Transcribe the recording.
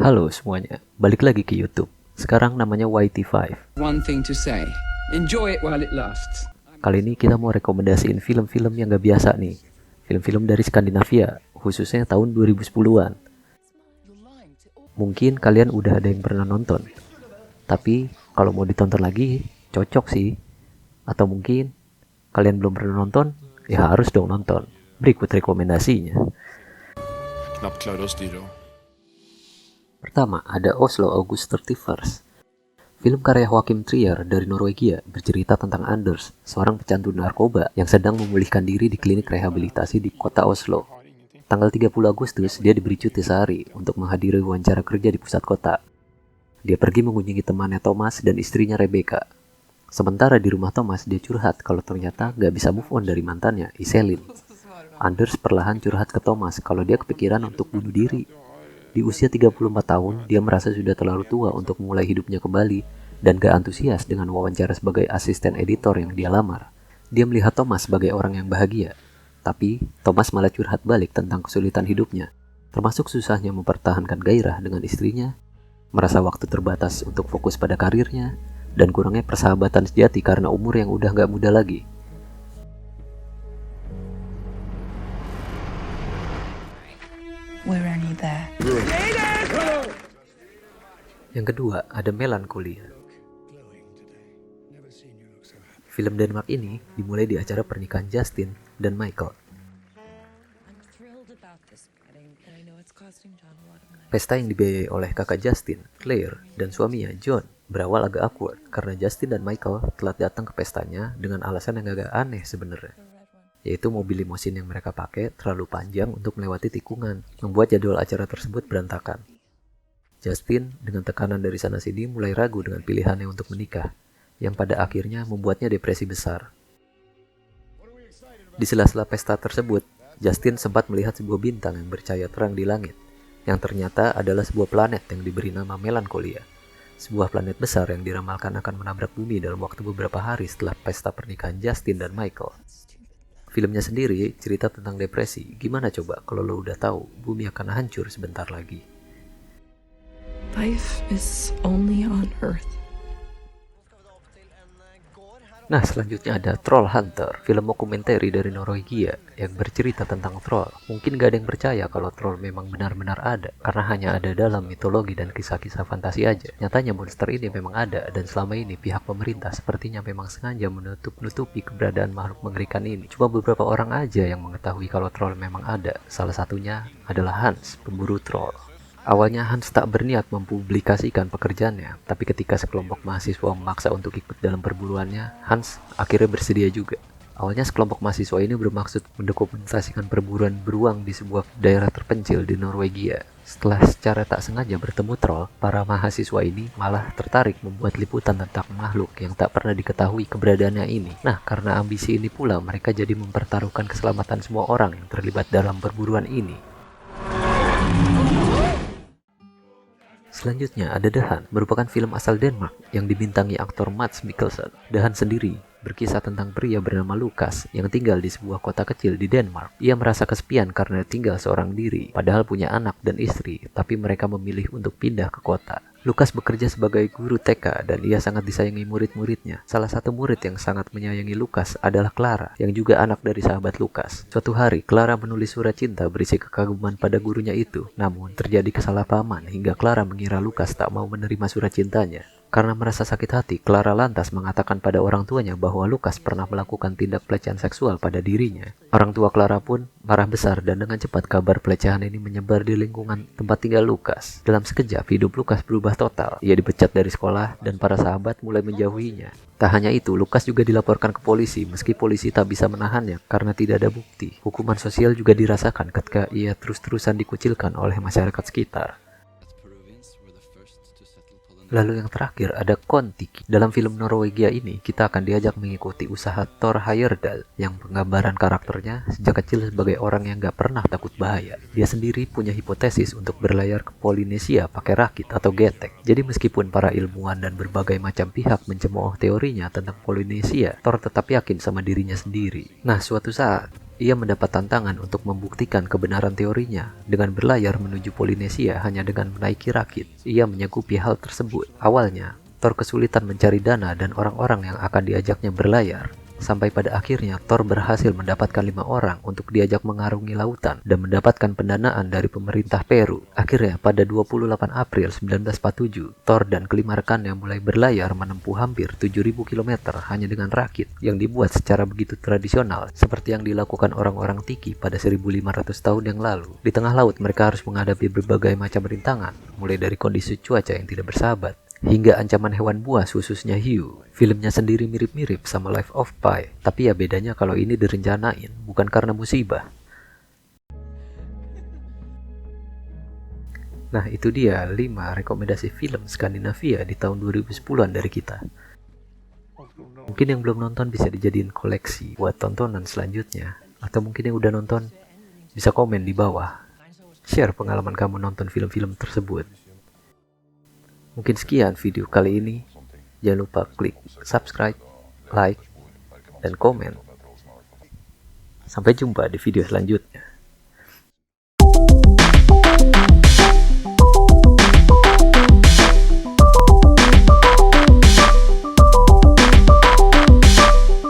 Halo semuanya, balik lagi ke YouTube. Sekarang namanya YT5. One thing to say, enjoy it while it lasts. Kali ini kita mau rekomendasiin film-film yang gak biasa nih. Film-film dari Skandinavia, khususnya tahun 2010-an. Mungkin kalian udah ada yang pernah nonton. Tapi kalau mau ditonton lagi, cocok sih. Atau mungkin kalian belum pernah nonton, ya harus dong nonton. Berikut rekomendasinya. Knappt klarade oss då. Pertama, ada Oslo August 31st. Film karya Joachim Trier dari Norwegia bercerita tentang Anders, seorang pecandu narkoba yang sedang memulihkan diri di klinik rehabilitasi di kota Oslo. Tanggal 30 Agustus, dia diberi cuti sehari untuk menghadiri wawancara kerja di pusat kota. Dia pergi mengunjungi temannya Thomas dan istrinya Rebecca. Sementara di rumah Thomas, dia curhat kalau ternyata gak bisa move on dari mantannya, Iselin. Anders perlahan curhat ke Thomas kalau dia kepikiran untuk bunuh diri. Di usia 34 tahun, dia merasa sudah terlalu tua untuk memulai hidupnya kembali dan gak antusias dengan wawancara sebagai asisten editor yang dia lamar. Dia melihat Thomas sebagai orang yang bahagia, tapi Thomas malah curhat balik tentang kesulitan hidupnya, termasuk susahnya mempertahankan gairah dengan istrinya, merasa waktu terbatas untuk fokus pada karirnya, dan kurangnya persahabatan sejati karena umur yang udah gak muda lagi. We're only there. Yang kedua, ada Melancholia. Film Denmark ini dimulai di acara pernikahan Justin dan Michael. Pesta yang dibiayai oleh kakak Justin, Claire, dan suaminya, John, berawal agak awkward karena Justin dan Michael telat datang ke pestanya dengan alasan yang agak aneh sebenarnya. Yaitu mobil limosin yang mereka pakai terlalu panjang untuk melewati tikungan, membuat jadwal acara tersebut berantakan. Justin dengan tekanan dari sana-sini mulai ragu dengan pilihannya untuk menikah, yang pada akhirnya membuatnya depresi besar. Di sela-sela pesta tersebut, Justin sempat melihat sebuah bintang yang bercahaya terang di langit, yang ternyata adalah sebuah planet yang diberi nama Melancholia, sebuah planet besar yang diramalkan akan menabrak bumi dalam waktu beberapa hari setelah pesta pernikahan Justin dan Michael. Filmnya sendiri cerita tentang depresi. Gimana coba kalau lo udah tahu bumi akan hancur sebentar lagi? Life is only on Earth. Nah, selanjutnya ada Troll Hunter, film dokumenter dari Norwegia yang bercerita tentang troll. Mungkin gak ada yang percaya kalau troll memang benar-benar ada, karena hanya ada dalam mitologi dan kisah-kisah fantasi aja. Nyatanya monster ini memang ada, dan selama ini pihak pemerintah sepertinya memang sengaja menutup-nutupi keberadaan makhluk mengerikan ini. Cuma beberapa orang aja yang mengetahui kalau troll memang ada. Salah satunya adalah Hans, pemburu troll. Awalnya Hans tak berniat mempublikasikan pekerjaannya, tapi ketika sekelompok mahasiswa memaksa untuk ikut dalam perburuannya, Hans akhirnya bersedia juga. Awalnya sekelompok mahasiswa ini bermaksud mendokumentasikan perburuan beruang di sebuah daerah terpencil di Norwegia. Setelah secara tak sengaja bertemu troll, para mahasiswa ini malah tertarik membuat liputan tentang makhluk yang tak pernah diketahui keberadaannya ini. Nah, karena ambisi ini pula mereka jadi mempertaruhkan keselamatan semua orang yang terlibat dalam perburuan ini. Selanjutnya ada The Hunt, merupakan film asal Denmark yang dibintangi aktor Mads Mikkelsen. The Hunt sendiri berkisah tentang pria bernama Lukas yang tinggal di sebuah kota kecil di Denmark. Ia merasa kesepian karena tinggal seorang diri, padahal punya anak dan istri, tapi mereka memilih untuk pindah ke kota. Lukas bekerja sebagai guru TK dan ia sangat disayangi murid-muridnya. Salah satu murid yang sangat menyayangi Lukas adalah Clara, yang juga anak dari sahabat Lukas. Suatu hari, Clara menulis surat cinta berisi kekaguman pada gurunya itu. Namun, terjadi kesalahpahaman hingga Clara mengira Lukas tak mau menerima surat cintanya. Karena merasa sakit hati, Clara lantas mengatakan pada orang tuanya bahwa Lukas pernah melakukan tindak pelecehan seksual pada dirinya. Orang tua Clara pun marah besar dan dengan cepat kabar pelecehan ini menyebar di lingkungan tempat tinggal Lukas. Dalam sekejap, hidup Lukas berubah total. Ia dipecat dari sekolah dan para sahabat mulai menjauhinya. Tak hanya itu, Lukas juga dilaporkan ke polisi meski polisi tak bisa menahannya karena tidak ada bukti. Hukuman sosial juga dirasakan ketika ia terus-terusan dikucilkan oleh masyarakat sekitar. Lalu yang terakhir ada Kon-Tiki. Dalam film Norwegia ini, kita akan diajak mengikuti usaha Thor Heyerdahl yang penggambaran karakternya sejak kecil sebagai orang yang gak pernah takut bahaya. Dia sendiri punya hipotesis untuk berlayar ke Polinesia pakai rakit atau getek. Jadi meskipun para ilmuwan dan berbagai macam pihak mencemooh teorinya tentang Polinesia, Thor tetap yakin sama dirinya sendiri. Nah, suatu saat Ia mendapat tantangan untuk membuktikan kebenaran teorinya dengan berlayar menuju Polinesia hanya dengan menaiki rakit. Ia menyanggupi hal tersebut. Awalnya, Thor kesulitan mencari dana dan orang-orang yang akan diajaknya berlayar. Sampai pada akhirnya Thor berhasil mendapatkan 5 orang untuk diajak mengarungi lautan dan mendapatkan pendanaan dari pemerintah Peru. Akhirnya pada 28 April 1947, Thor dan kelima rekannya mulai berlayar menempuh hampir 7.000 km hanya dengan rakit yang dibuat secara begitu tradisional seperti yang dilakukan orang-orang Tiki pada 1.500 tahun yang lalu. Di tengah laut mereka harus menghadapi berbagai macam rintangan, mulai dari kondisi cuaca yang tidak bersahabat hingga ancaman hewan buas khususnya hiu. Filmnya sendiri mirip-mirip sama Life of Pi, tapi ya bedanya kalau ini direncanain, bukan karena musibah. Nah itu dia 5 rekomendasi film Skandinavia di tahun 2010-an dari kita. Mungkin yang belum nonton bisa dijadiin koleksi buat tontonan selanjutnya. Atau mungkin yang udah nonton bisa komen di bawah. Share pengalaman kamu nonton film-film tersebut. Mungkin sekian video kali ini. Jangan lupa klik subscribe, like, dan komen. Sampai jumpa di video selanjutnya.